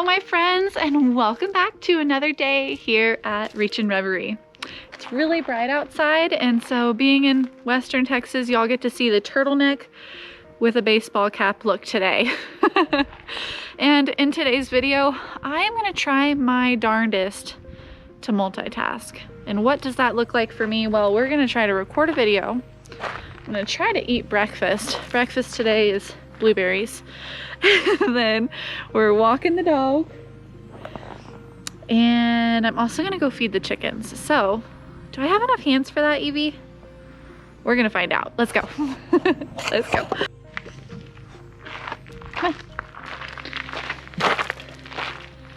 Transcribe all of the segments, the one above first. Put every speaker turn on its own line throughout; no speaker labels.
my friends, and welcome back to another day here at Reachin Reverie. It's really bright outside, and so being in Western Texas, y'all get to see the turtleneck with a baseball cap look today. And in today's video, I am gonna try my darndest to multitask. And what does that look like for me? Well, we're gonna try to record a video. I'm gonna try to eat breakfast. Breakfast today is blueberries. And then we're walking the dog. And I'm also gonna go feed the chickens. So, do I have enough hands for that, Evie? We're gonna find out. Let's go. Let's go. Come on.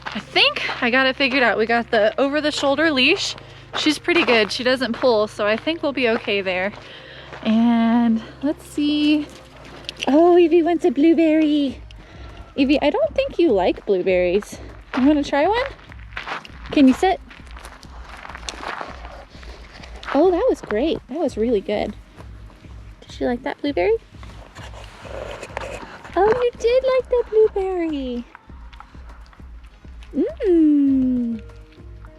I think I got it figured out. We got the over-the-shoulder leash. She's pretty good. She doesn't pull, so I think we'll be okay there. And let's see. Oh, Evie wants a blueberry. Evie, I don't think you like blueberries. You want to try one? Can you sit? Oh, that was great. That was really good. Did you like that blueberry? Oh, you did like that blueberry.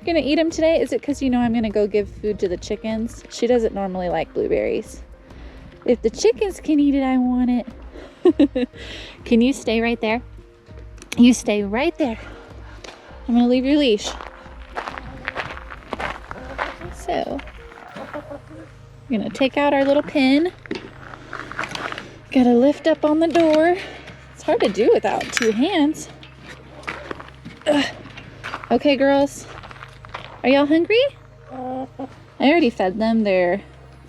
Gonna eat them today? Is it because you know I'm gonna go give food to the chickens? She doesn't normally like blueberries. If the chickens can eat it, I want it. Can you stay right there? You stay right there. I'm gonna leave your leash. So, we're gonna take out our little pin. Gotta lift up on the door. It's hard to do without two hands. Ugh. Okay, girls. Are y'all hungry? I already fed them their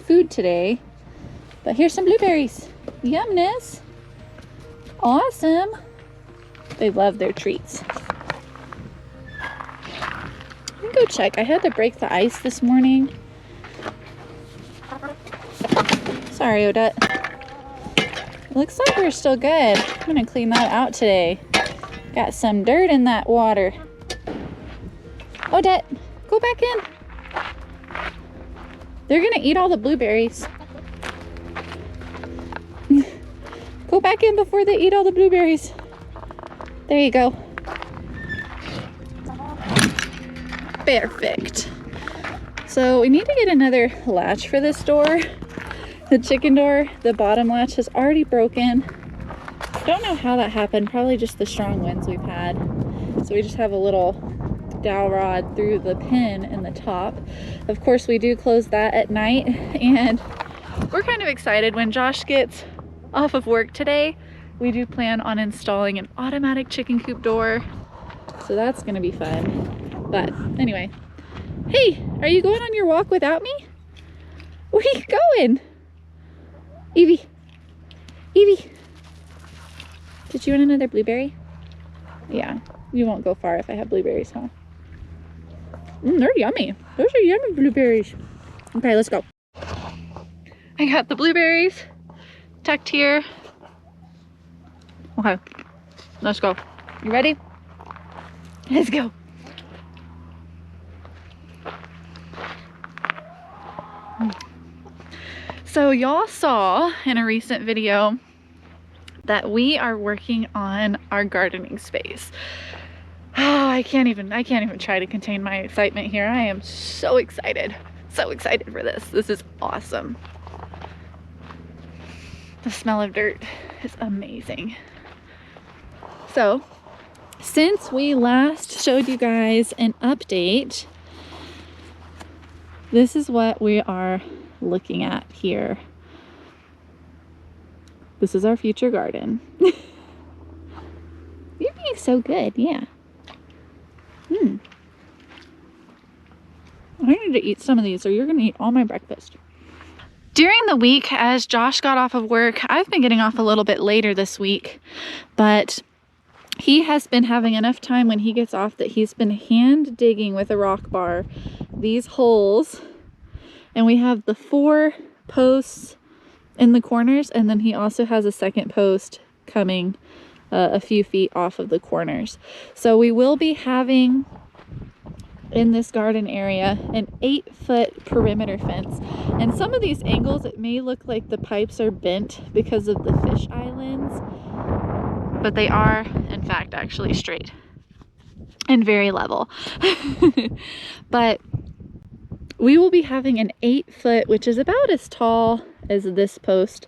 food today. But here's some blueberries. Yumness. Awesome. They love their treats. Let me go check. I had to break the ice this morning. Sorry, Odette. It looks like we're still good. I'm gonna clean that out today. Got some dirt in that water. Odette, go back in. They're gonna eat all the blueberries. Go back in before they eat all the blueberries. There you go. Perfect. So we need to get another latch for this door. The chicken door, the bottom latch has already broken. Don't know how that happened. Probably just the strong winds we've had. So we just have a little dowel rod through the pin in the top. Of course, we do close that at night, and we're kind of excited when Josh gets off of work today. We do plan on installing an automatic chicken coop door, so that's gonna be fun. But anyway, hey, are you going on your walk without me? Where are you going? Evie, Evie, did you want another blueberry? Yeah, you won't go far if I have blueberries, huh? They're yummy. Those are yummy blueberries. Okay, let's go. I got the blueberries tucked here. Okay, let's go. You ready? Let's go. So y'all saw in a recent video that we are working on our gardening space. Oh, I can't even try to contain my excitement here. I am so excited for this. This is awesome. The smell of dirt is amazing. So, since we last showed you guys an update, this is what we are looking at here. This is our future garden. You're being so good, yeah. I need to eat some of these or you're gonna eat all my breakfast. During the week, as Josh got off of work, I've been getting off a little bit later this week, but he has been having enough time when he gets off that he's been hand digging with a rock bar these holes, and we have the 4 posts in the corners, and then he also has a second post coming a few feet off of the corners. So we will be having in this garden area an 8-foot perimeter fence, and some of these angles it may look like the pipes are bent because of the fish islands, but they are in fact actually straight. and very level. But we will be having an 8-foot, which is about as tall as this post,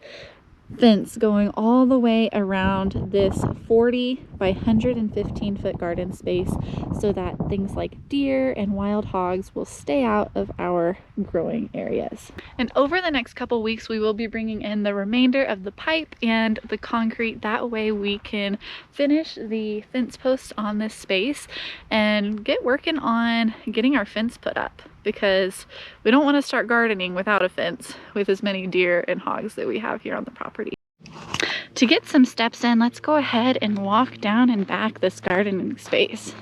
fence going all the way around this 40 by 115 foot garden space, so that things like deer and wild hogs will stay out of our growing areas. And over the next couple weeks, we will be bringing in the remainder of the pipe and the concrete. That way we can finish the fence posts on this space and get working on getting our fence put up, because we don't want to start gardening without a fence with as many deer and hogs that we have here on the property. To get some steps in, let's go ahead and walk down and back this gardening space.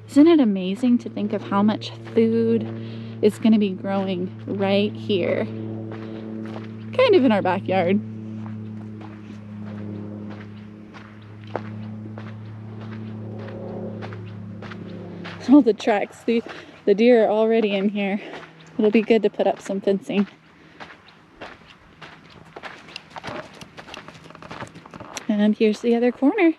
Isn't it amazing to think of how much food is going to be growing right here, kind of in our backyard? All the tracks, the deer are already in here. It'll be good to put up some fencing. And here's the other corner.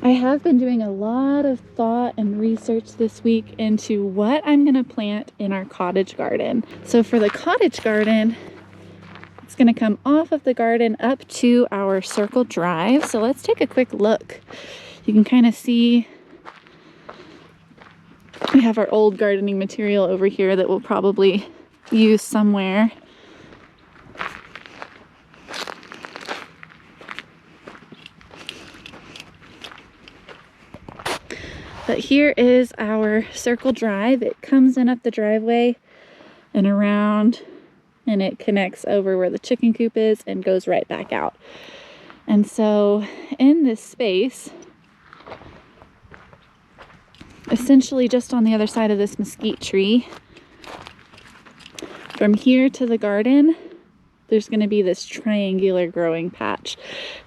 I have been doing a lot of thought and research this week into what I'm going to plant in our cottage garden. So for the cottage garden, it's going to come off of the garden up to our circle drive. So let's take a quick look. You can kind of see we have our old gardening material over here that we'll probably use somewhere. But here is our circle drive. It comes in up the driveway and around, and it connects over where the chicken coop is and goes right back out. And so in this space, essentially just on the other side of this mesquite tree, from here to the garden, there's going to be this triangular growing patch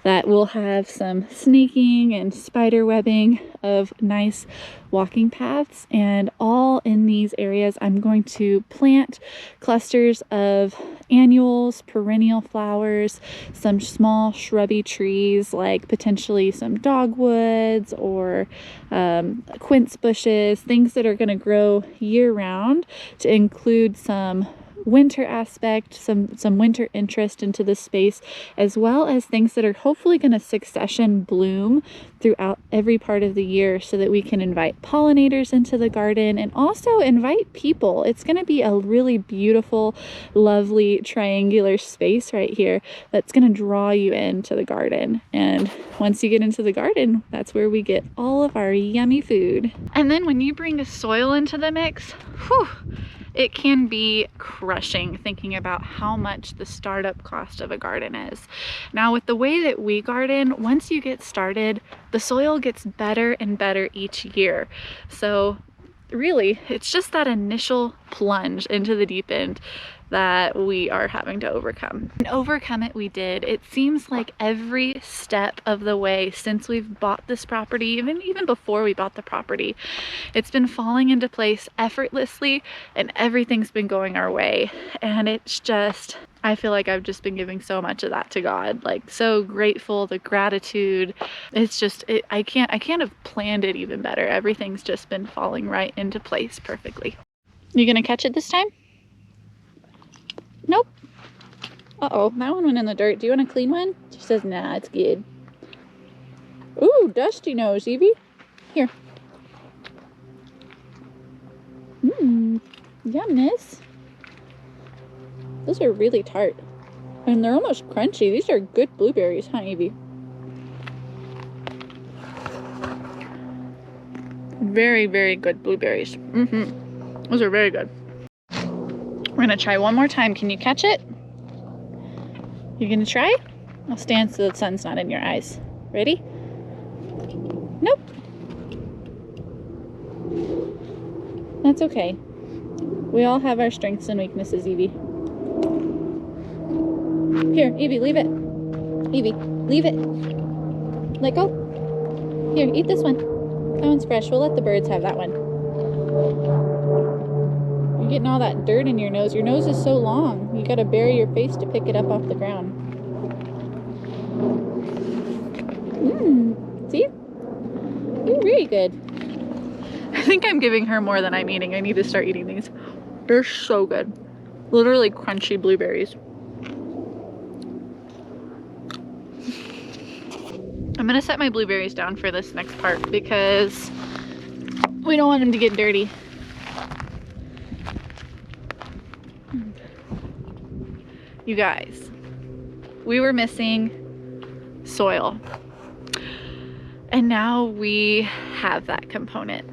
that will have some snaking and spider webbing of nice walking paths. And all in these areas, I'm going to plant clusters of annuals, perennial flowers, some small shrubby trees like potentially some dogwoods or quince bushes, things that are going to grow year round, to include some winter aspect, some winter interest into this space, as well as things that are hopefully going to succession bloom throughout every part of the year, so that we can invite pollinators into the garden and also invite people. It's going to be a really beautiful, lovely triangular space right here that's going to draw you into the garden. And once you get into the garden, that's where we get all of our yummy food. And then when you bring the soil into the mix, whew, it can be crushing thinking about how much the startup cost of a garden is. Now, with the way that we garden, once you get started, the soil gets better and better each year. So really, it's just that initial plunge into the deep end that we are having to overcome. And overcome it we did. It seems like every step of the way since we've bought this property, even before we bought the property, it's been falling into place effortlessly and everything's been going our way. And it's just, I feel like I've just been giving so much of that to God, like so grateful, the gratitude. It's just, I can't have planned it even better. Everything's just been falling right into place perfectly. You gonna catch it this time? Nope. Uh-oh, that one went in the dirt. Do you want a clean one? She says, nah, it's good. Ooh, dusty nose, Evie. Here. Yumness. Those are really tart. And they're almost crunchy. These are good blueberries, huh, Evie? Very, very good blueberries. Those are very good. We're gonna try one more time. Can you catch it? You gonna try? I'll stand so the sun's not in your eyes. Ready? Nope. That's okay. We all have our strengths and weaknesses, Evie. Here, Evie, leave it. Evie, leave it. Let go. Here, eat this one. That one's fresh. We'll let the birds have that one. You're getting all that dirt in your nose. Your nose is so long. You gotta bury your face to pick it up off the ground. good. I think I'm giving her more than I'm eating. I need to start eating these. They're so good. Literally crunchy blueberries. I'm gonna set my blueberries down for this next part because we don't want them to get dirty. You guys, we were missing soil, and now we have that component.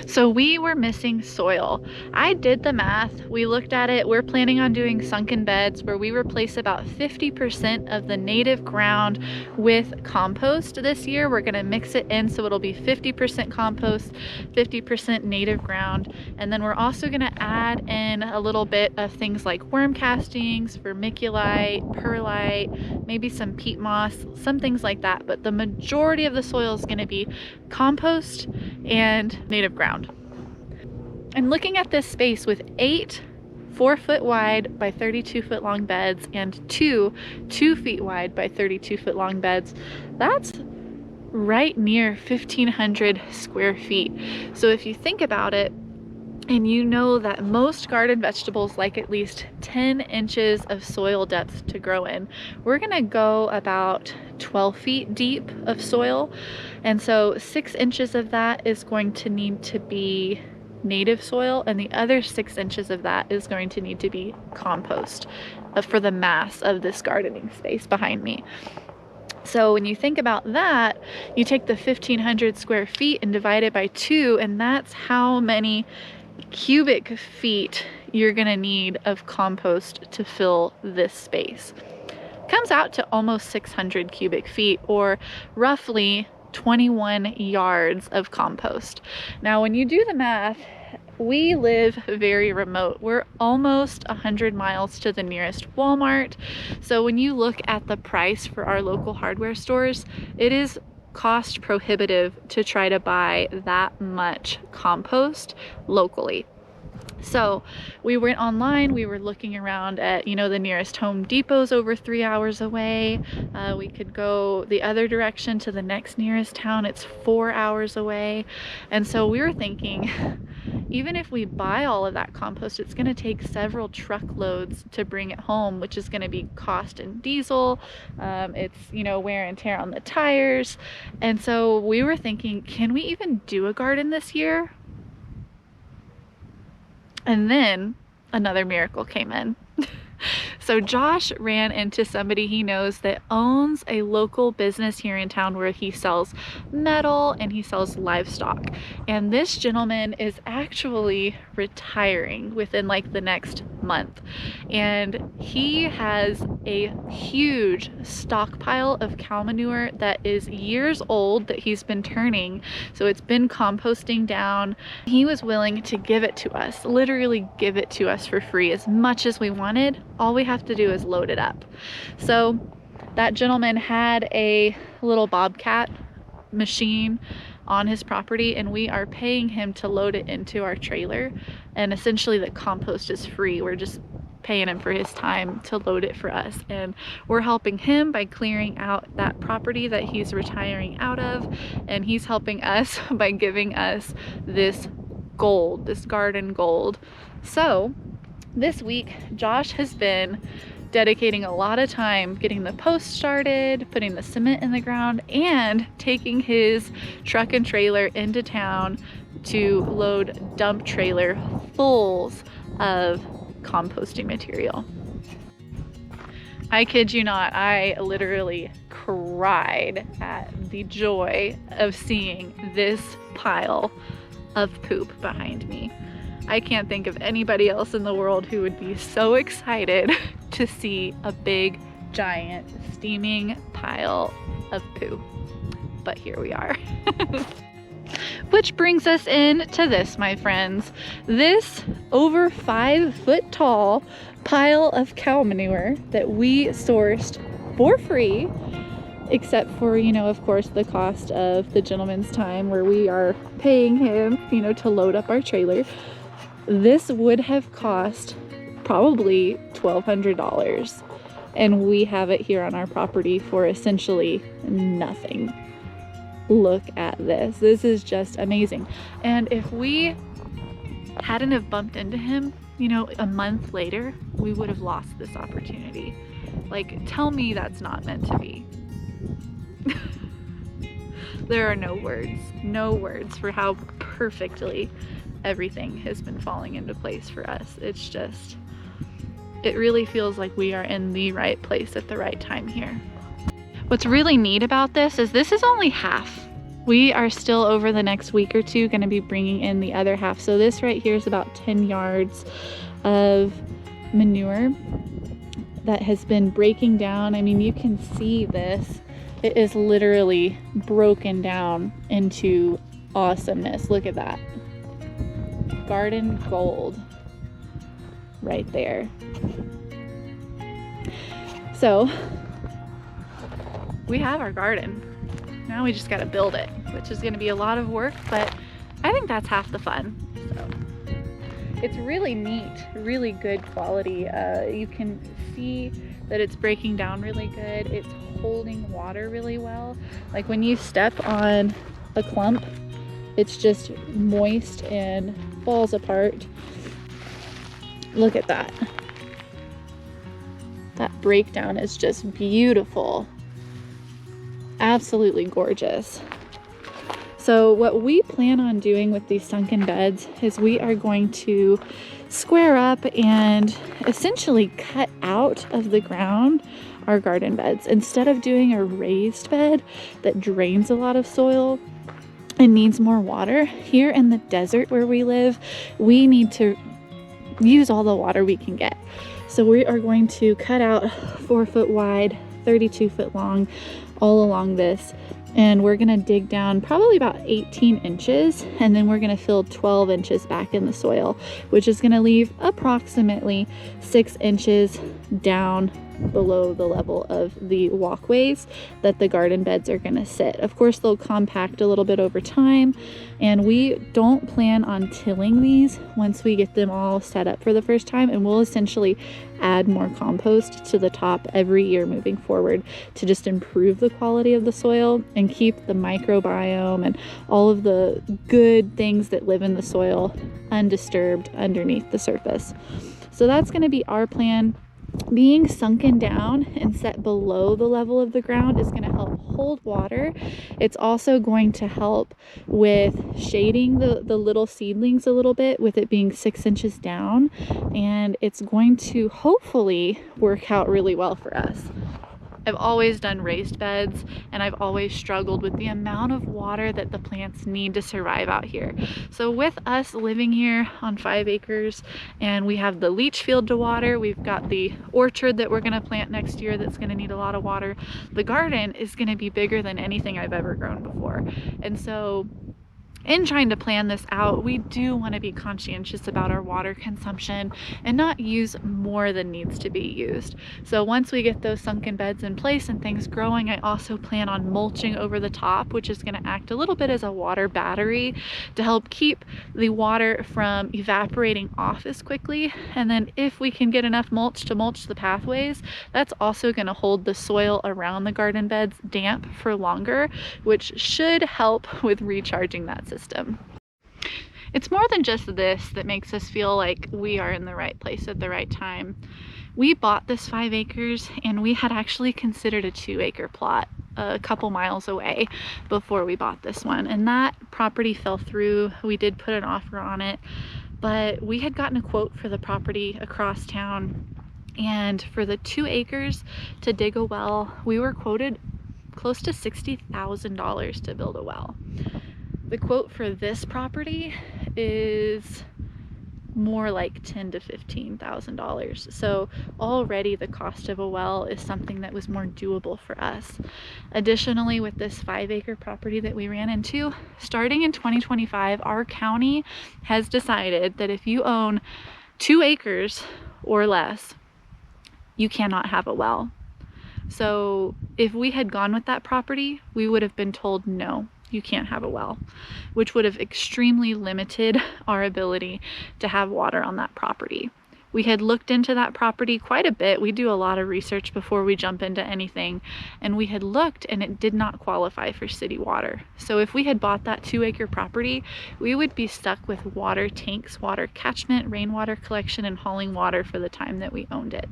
So we were missing soil. I did the math. We looked at it. We're planning on doing sunken beds where we replace about 50% of the native ground with compost this year. We're going to mix it in so it'll be 50% compost, 50% native ground. And then we're also going to add in a little bit of things like worm castings, vermiculite, perlite, maybe some peat moss, some things like that. But the majority of the soil is going to be compost and native ground. And looking at this space with 8 4-foot wide by 32-foot long beds and 2 2-feet wide by 32-foot long beds, that's right near 1,500 square feet. So if you think about it, and you know that most garden vegetables like at least 10 inches of soil depth to grow in, we're gonna go about 12 feet deep of soil. And so 6 inches of that is going to need to be native soil, and the other 6 inches of that is going to need to be compost for the mass of this gardening space behind me. So when you think about that, you take the 1,500 square feet and divide it by 2, and that's how many cubic feet you're gonna need of compost to fill this space. Comes out to almost 600 cubic feet, or roughly 21 yards of compost. Now when you do the math, we live very remote. We're almost 100 miles to the nearest Walmart. So when you look at the price for our local hardware stores, it is cost prohibitive to try to buy that much compost locally. So we went online, we were looking around at, you know, the nearest Home Depot's over 3 hours away. We could go the other direction to the next nearest town, it's 4 hours away. And so we were thinking, even if we buy all of that compost, it's gonna take several truckloads to bring it home, which is gonna be cost in diesel. It's, you know, wear and tear on the tires. And so we were thinking, can we even do a garden this year? And then another miracle came in. So Josh ran into somebody he knows that owns a local business here in town where he sells metal and he sells livestock. And this gentleman is actually retiring within like the next month. And he has a huge stockpile of cow manure that is years old that he's been turning. So it's been composting down. He was willing to give it to us, literally give it to us for free as much as we wanted. All we have to do is load it up. So that gentleman had a little bobcat machine on his property, and we are paying him to load it into our trailer, and essentially the compost is free. We're just paying him for his time to load it for us, and we're helping him by clearing out that property that he's retiring out of, and he's helping us by giving us this gold, this garden gold. So this week, Josh has been dedicating a lot of time getting the post started, putting the cement in the ground, and taking his truck and trailer into town to load dump trailer fulls of composting material. I kid you not, I literally cried at the joy of seeing this pile of poop behind me. I can't think of anybody else in the world who would be so excited to see a big, giant, steaming pile of poo. But here we are. Which brings us into this, my friends. This over 5 foot tall pile of cow manure that we sourced for free, except for, you know, of course, the cost of the gentleman's time where we are paying him, you know, to load up our trailer. This would have cost probably $1,200, and we have it here on our property for essentially nothing. look at this. This is just amazing. And if we hadn't have bumped into him, you know, a month later, we would have lost this opportunity. Like, tell me that's not meant to be. There are no words for how perfectly everything has been falling into place for us. It's just, it really feels like we are in the right place at the right time here. What's really neat about this is only half. We are still, over the next week or two, going to be bringing in the other half. So this right here is about 10 yards of manure that has been breaking down. I mean, you can see this. It is literally broken down into awesomeness. Look at that. Garden gold right there. So we have our garden. Now we just got to build it, which is going to be a lot of work, but I think that's half the fun. So it's really neat, really good quality. You can see that it's breaking down really good. It's holding water really well. Like when you step on a clump, it's just moist and falls apart. Look at that. That breakdown is just beautiful. Absolutely gorgeous. So what we plan on doing with these sunken beds is we are going to square up and essentially cut out of the ground our garden beds. Instead of doing a raised bed that drains a lot of soil and needs more water, here in the desert where we live, we need to use all the water we can get. So we are going to cut out 4 foot wide, 32 foot long, all along this. And we're gonna dig down probably about 18 inches, and then we're gonna fill 12 inches back in the soil, which is gonna leave approximately 6 inches down below the level of the walkways that the garden beds are gonna sit. Of course, they'll compact a little bit over time, and we don't plan on tilling these once we get them all set up for the first time, and we'll essentially add more compost to the top every year moving forward to just improve the quality of the soil and keep the microbiome and all of the good things that live in the soil undisturbed underneath the surface. So that's going to be our plan. Being sunken down and set below the level of the ground is going to help hold water. It's also going to help with shading the little seedlings a little bit, with it being 6 inches down, and it's going to hopefully work out really well for us. I've always done raised beds, and I've always struggled with the amount of water that the plants need to survive out here. So with us living here on 5 acres, and we have the leach field to water, we've got the orchard that we're gonna plant next year that's gonna need a lot of water. The garden is gonna be bigger than anything I've ever grown before. And so in trying to plan this out, we do want to be conscientious about our water consumption and not use more than needs to be used. So once we get those sunken beds in place and things growing, I also plan on mulching over the top, which is going to act a little bit as a water battery to help keep the water from evaporating off as quickly. And then if we can get enough mulch to mulch the pathways, that's also going to hold the soil around the garden beds damp for longer, which should help with recharging that system. It's more than just this that makes us feel like we are in the right place at the right time. We bought this 5 acres, and we had actually considered a 2-acre plot a couple miles away before we bought this one, and that property fell through. We did put an offer on it, but we had gotten a quote for the property across town, and for the 2 acres to dig a well, we were quoted close to $60,000 to build a well. The quote for this property is more like $10,000 to $15,000. So already the cost of a well is something that was more doable for us. Additionally, with this 5-acre property that we ran into, starting in 2025, our county has decided that if you own 2 acres or less, you cannot have a well. So if we had gone with that property, we would have been told no, you can't have a well, which would have extremely limited our ability to have water on that property. We had looked into that property quite a bit. We do a lot of research before we jump into anything, and we had looked and it did not qualify for city water. So if we had bought that 2-acre property, we would be stuck with water tanks, water catchment, rainwater collection, and hauling water for the time that we owned it.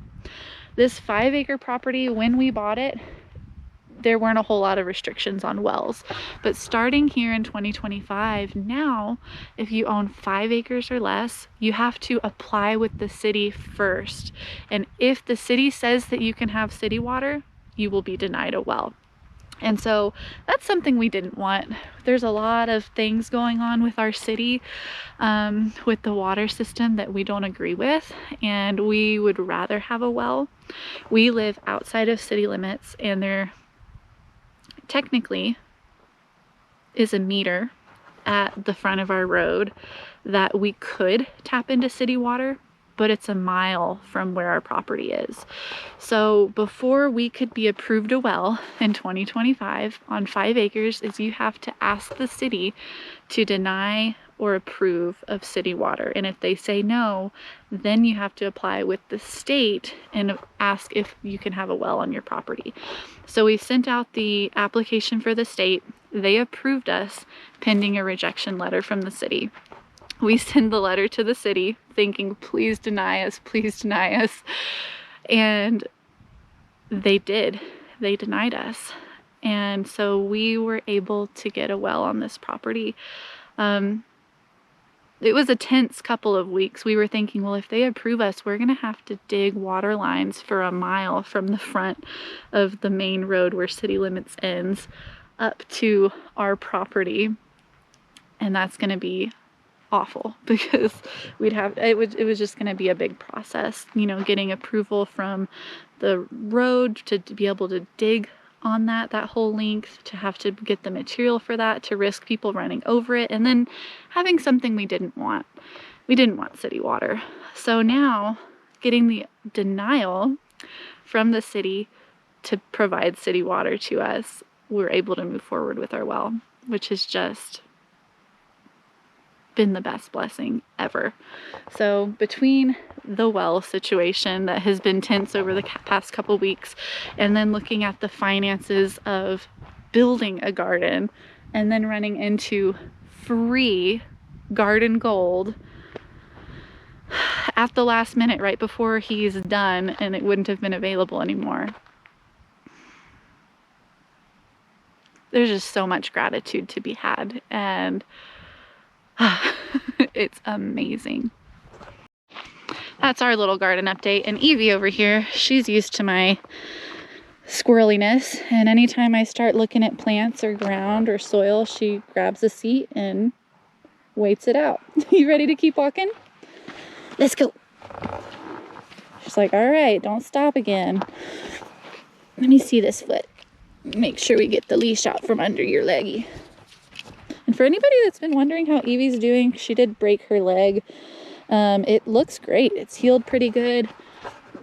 This 5-acre property, when we bought it, there weren't a whole lot of restrictions on wells, but starting here in 2025, now if you own 5 acres or less, you have to apply with the city first, and if the city says that you can have city water, you will be denied a well. And so that's something we didn't want. There's a lot of things going on with our city, with the water system that we don't agree with, and we would rather have a well. We live outside of city limits, and there technically is a meter at the front of our road that we could tap into city water, but it's a mile from where our property is. So before we could be approved a well in 2025 on 5 acres, is you have to ask the city to deny or approve of city water. And if they say no, then you have to apply with the state and ask if you can have a well on your property. So we sent out the application for the state. They approved us pending a rejection letter from the city. We send the letter to the city thinking, please deny us, please deny us. And they did. They denied us. And so we were able to get a well on this property. It was a tense couple of weeks. We were thinking, well, if they approve us, we're going to have to dig water lines for a mile from the front of the main road where city limits ends up to our property. And that's going to be awful because it was just going to be a big process, you know, getting approval from the road to be able to dig on that whole length, to have to get the material for that, to risk people running over it, and then having something we didn't want. We didn't want city water. So now getting the denial from the city to provide city water to us, we're able to move forward with our well, which has just been the best blessing ever. So between the well situation that has been tense over the past couple weeks, and then looking at the finances of building a garden, and then running into free garden gold at the last minute right before he's done and it wouldn't have been available anymore, there's just so much gratitude to be had, and it's amazing. That's our little garden update. And Evie over here, she's used to my squirreliness, and anytime I start looking at plants or ground or soil, she grabs a seat and waits it out. You ready to keep walking? Let's go. She's like, all right, don't stop again. Let me see this foot. Make sure we get the leash out from under your leggy. And for anybody that's been wondering how Evie's doing, she did break her leg. It looks great. It's healed pretty good.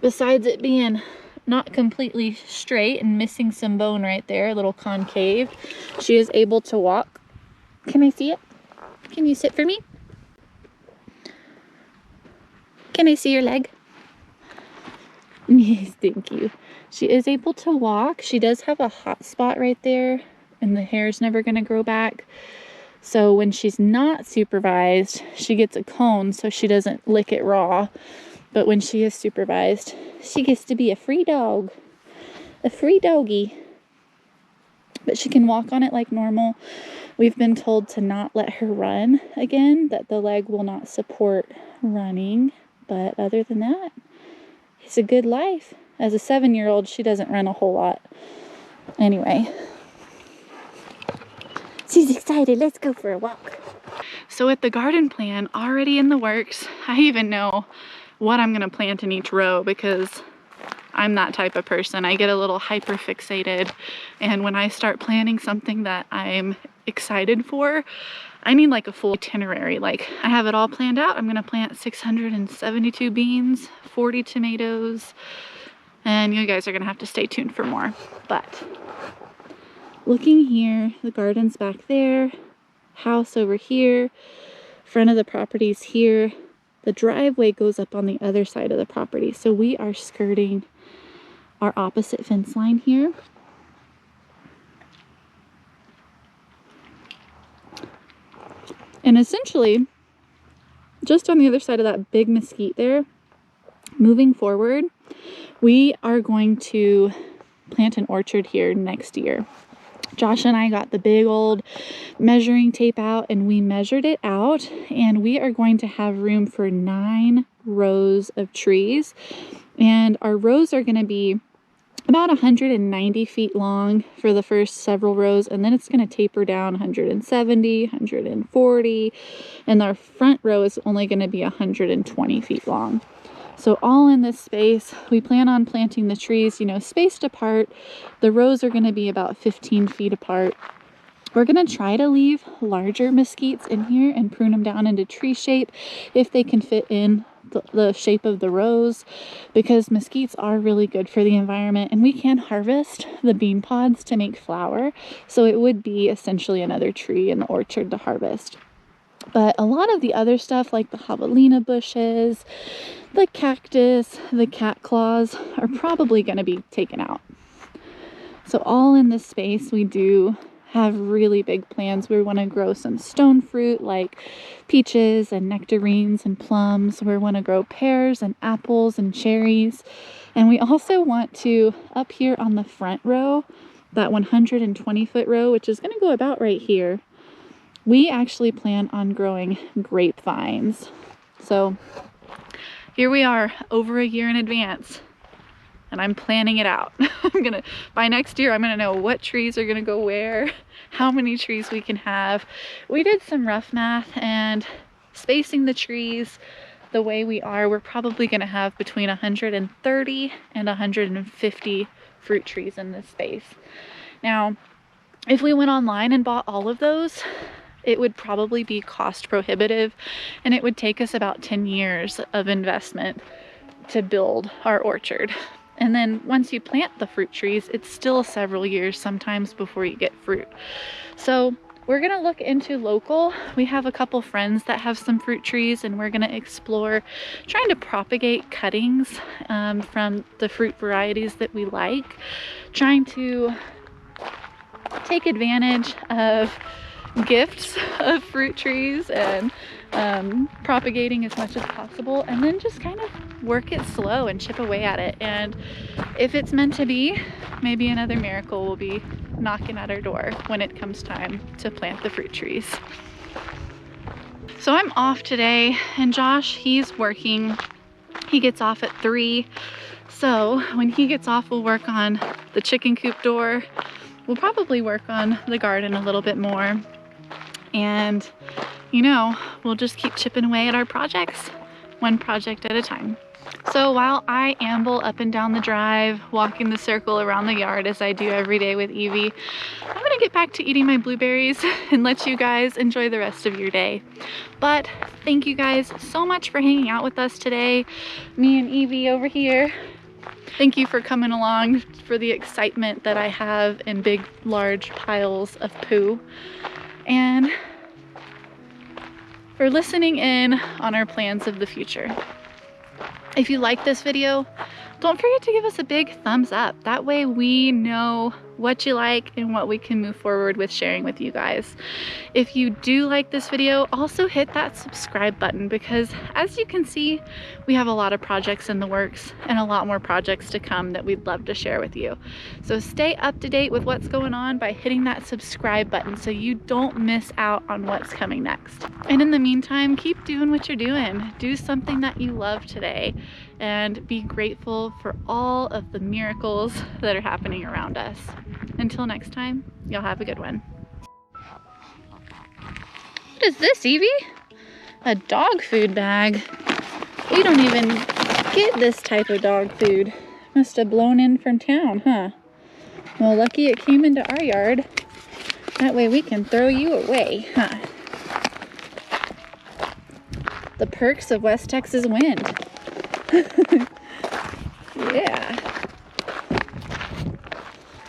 Besides it being not completely straight and missing some bone right there, a little concave, she is able to walk. Can I see it? Can you sit for me? Can I see your leg? Yes, thank you. She is able to walk. She does have a hot spot right there, and the hair's never going to grow back. So when she's not supervised, she gets a cone so she doesn't lick it raw. But when she is supervised, she gets to be a free dog. A free doggy. But she can walk on it like normal. We've been told to not let her run again, that the leg will not support running. But other than that, it's a good life. As a 7-year-old, she doesn't run a whole lot. Anyway. She's excited. Let's go for a walk. So with the garden plan already in the works, I even know what I'm going to plant in each row because I'm that type of person. I get a little hyper fixated, and when I start planning something that I'm excited for, I need like a full itinerary. Like I have it all planned out. I'm going to plant 672 beans, 40 tomatoes, and you guys are going to have to stay tuned for more. But looking here, the garden's back there, house over here, front of the property's here, The driveway goes up on the other side of the property. So we are skirting our opposite fence line here. And essentially, just on the other side of that big mesquite there, moving forward, we are going to plant an orchard here next year. Josh and I got the big old measuring tape out and we measured it out, and we are going to have room for 9 rows of trees. And our rows are going to be about 190 feet long for the first several rows, and then it's going to taper down 170, 140, and our front row is only going to be 120 feet long. So all in this space, we plan on planting the trees, you know, spaced apart. The rows are going to be about 15 feet apart. We're going to try to leave larger mesquites in here and prune them down into tree shape if they can fit in the shape of the rows, because mesquites are really good for the environment, and we can harvest the bean pods to make flour. So it would be essentially another tree in the orchard to harvest. But a lot of the other stuff, like the javelina bushes, the cactus, the cat claws, are probably going to be taken out. So all in this space, we do have really big plans. We want to grow some stone fruit like peaches and nectarines and plums. We want to grow pears and apples and cherries. And we also want to, up here on the front row, that 120-foot row, which is going to go about right here, we actually plan on growing grapevines. So here we are, over a year in advance, and I'm planning it out. By next year, I'm gonna know what trees are gonna go where, how many trees we can have. We did some rough math, and spacing the trees the way we are, we're probably gonna have between 130 and 150 fruit trees in this space. Now, if we went online and bought all of those, it would probably be cost prohibitive, and it would take us about 10 years of investment to build our orchard. And then once you plant the fruit trees, it's still several years sometimes before you get fruit. So we're gonna look into local. We have a couple friends that have some fruit trees, and we're gonna explore trying to propagate cuttings from the fruit varieties that we like, trying to take advantage of gifts of fruit trees and propagating as much as possible, and then just kind of work it slow and chip away at it. And if it's meant to be, maybe another miracle will be knocking at our door when it comes time to plant the fruit trees. So I'm off today, and Josh, he's working. He gets off at 3. So when he gets off, we'll work on the chicken coop door. We'll probably work on the garden a little bit more. And, you know, we'll just keep chipping away at our projects, one project at a time. So while I amble up and down the drive, walking the circle around the yard as I do every day with Evie, I'm gonna get back to eating my blueberries and let you guys enjoy the rest of your day. But thank you guys so much for hanging out with us today. Me and Evie over here. Thank you for coming along for the excitement that I have in big, large piles of poo. And for listening in on our plans of the future. If you like this video, don't forget to give us a big thumbs up. That way we know what you like and what we can move forward with sharing with you guys. If you do like this video, also hit that subscribe button, because as you can see, we have a lot of projects in the works and a lot more projects to come that we'd love to share with you. So stay up to date with what's going on by hitting that subscribe button so you don't miss out on what's coming next. And in the meantime, keep doing what you're doing. Do something that you love today, and be grateful for all of the miracles that are happening around us. Until next time, y'all have a good one. What is this, Evie? A dog food bag. We don't even get this type of dog food. Must have blown in from town, huh? Well, lucky it came into our yard. That way we can throw you away, huh? The perks of West Texas wind. Yeah.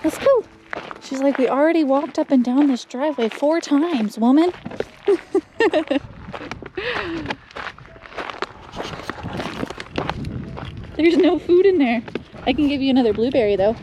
Let's go. She's like, we already walked up and down this driveway 4 times, woman. There's no food in there. I can give you another blueberry though.